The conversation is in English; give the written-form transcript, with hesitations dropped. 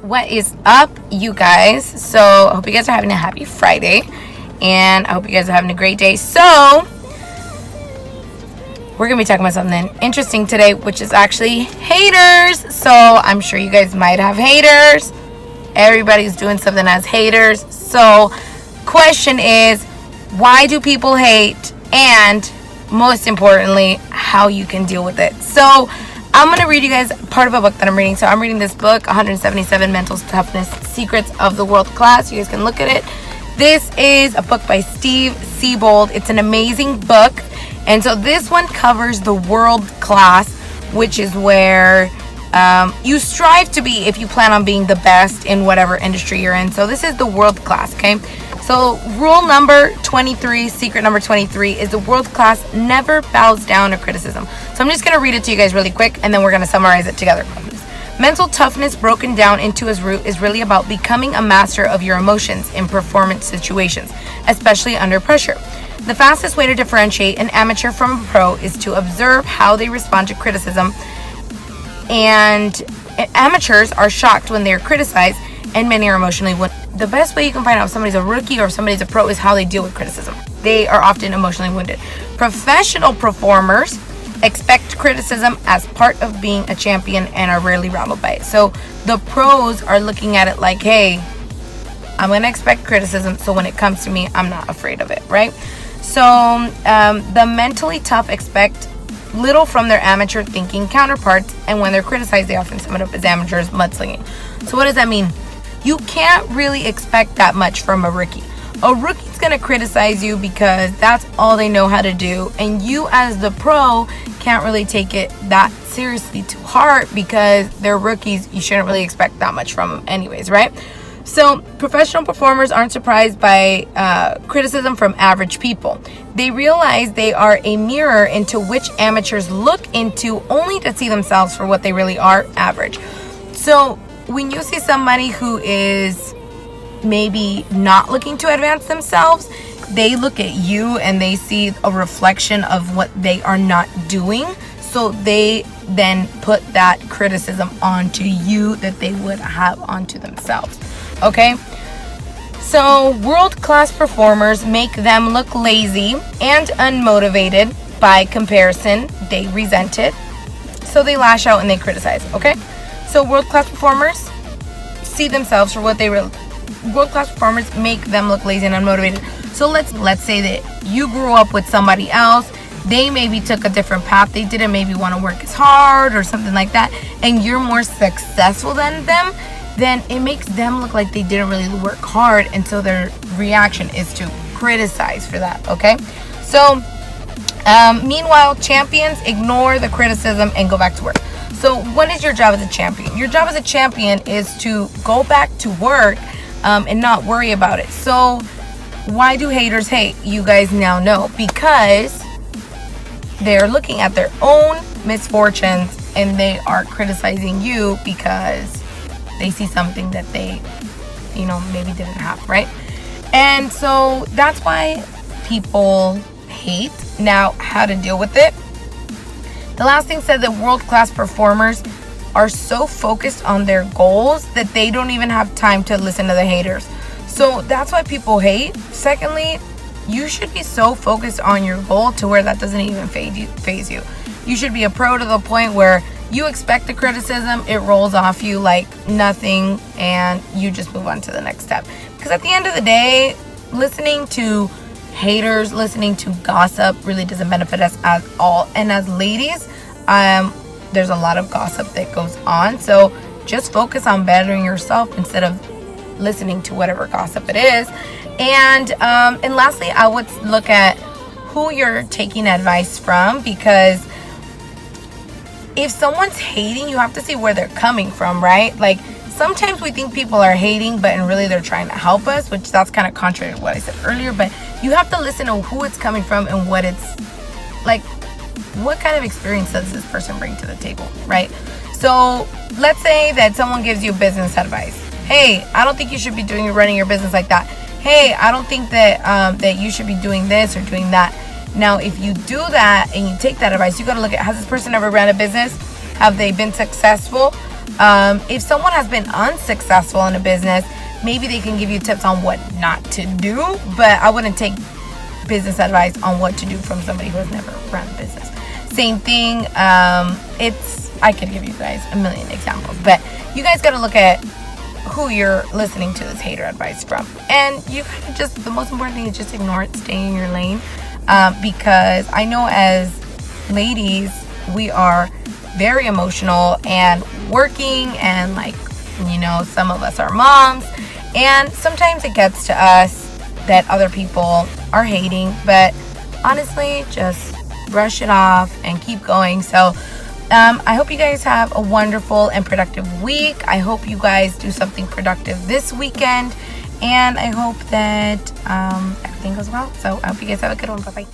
What is up, you guys? So, I hope you guys are having a happy Friday, and I hope you guys are having a great day. So, we're gonna be talking about something interesting today, which is actually haters. So, I'm sure you guys might have haters. Everybody's doing something as haters. So, question is, why do people hate? And most importantly, how you can deal with it. So, I'm going to read you guys part of a book that I'm reading. So I'm reading this book, 177 Mental Toughness Secrets of the World Class. You guys can look at it. This is a book by Steve Siebold. It's an amazing book. And so this one covers the world class, which is where you strive to be if you plan on being the best in whatever industry you're in. So this is the world class, okay? So rule number 23, secret number 23 is the world class never bows down to criticism. So I'm just going to read it to you guys really quick, and then we're going to summarize it together. Mental toughness broken down into its root is really about becoming a master of your emotions in performance situations, especially under pressure. The fastest way to differentiate an amateur from a pro is to observe how they respond to criticism. And amateurs are shocked when they're criticized, and many are emotionally wounded. The best way you can find out if somebody's a rookie or if somebody's a pro is how they deal with criticism. They are often emotionally wounded. Professional performers expect criticism as part of being a champion and are rarely rattled by it. So the pros are looking at it like, hey, I'm going to expect criticism, so when it comes to me, I'm not afraid of it, right? So the mentally tough expect little from their amateur thinking counterparts, and when they're criticized, they often sum it up as amateurs mudslinging. So what does that mean? You can't really expect that much from a rookie. A rookie's going to criticize you because that's all they know how to do, and you as the pro can't really take it that seriously to heart because they're rookies. You shouldn't really expect that much from them anyways, right? So professional performers aren't surprised by criticism from average people. They realize they are a mirror into which amateurs look into only to see themselves for what they really are, average. So when you see somebody who is maybe not looking to advance themselves, they look at you and they see a reflection of what they are not doing. So they then put that criticism onto you that they would have onto themselves. Okay? So world-class performers make them look lazy and unmotivated. By comparison, they resent it. So they lash out and they criticize. Okay? So world-class performers see themselves for what they really. World-class performers make them look lazy and unmotivated. So let's say that you grew up with somebody else. They maybe took a different path. They didn't maybe want to work as hard or something like that, and you're more successful than them. Then it makes them look like they didn't really work hard, and so their reaction is to criticize for that. Okay, so meanwhile, champions ignore the criticism and go back to work. So what is your job as a champion? Your job as a champion is to go back to work and not worry about it. So why do haters hate? You guys now know, because they're looking at their own misfortunes and they are criticizing you because they see something that they, maybe didn't have, right? And so that's why people hate. Now, how to deal with it? The last thing said that world-class performers are so focused on their goals that they don't even have time to listen to the haters. So that's why people hate. Secondly, you should be so focused on your goal to where that doesn't even phase you. You should be a pro to the point where you expect the criticism, it rolls off you like nothing, and you just move on to the next step. Because at the end of the day, listening to haters, listening to gossip really doesn't benefit us at all. And as ladies, there's a lot of gossip that goes on. So just focus on bettering yourself instead of listening to whatever gossip it is. And lastly, I would look at who you're taking advice from, because if someone's hating, you have to see where they're coming from, right? Like, sometimes we think people are hating, but really they're trying to help us, which that's kind of contrary to what I said earlier. But you have to listen to who it's coming from and what it's like. What kind of experience does this person bring to the table, right? So let's say that someone gives you business advice. Hey, I don't think you should be running your business like that. Hey, I don't think that you should be doing this or doing that. Now, if you do that and you take that advice, you got to look at, has this person ever ran a business? Have they been successful? If someone has been unsuccessful in a business, maybe they can give you tips on what not to do, but I wouldn't take business advice on what to do from somebody who has never run a business. Same thing. I could give you guys a million examples, but you guys got to look at who you're listening to this hater advice from, and you kind of just, the most important thing is just ignore it, stay in your lane, because I know as ladies we are very emotional and working, and like, you know, some of us are moms, and sometimes it gets to us that other people are hating, but honestly, just brush it off and keep going. So I hope you guys have a wonderful and productive week. I hope you guys do something productive this weekend, and I hope that everything goes well. So I hope you guys have a good one. Bye bye.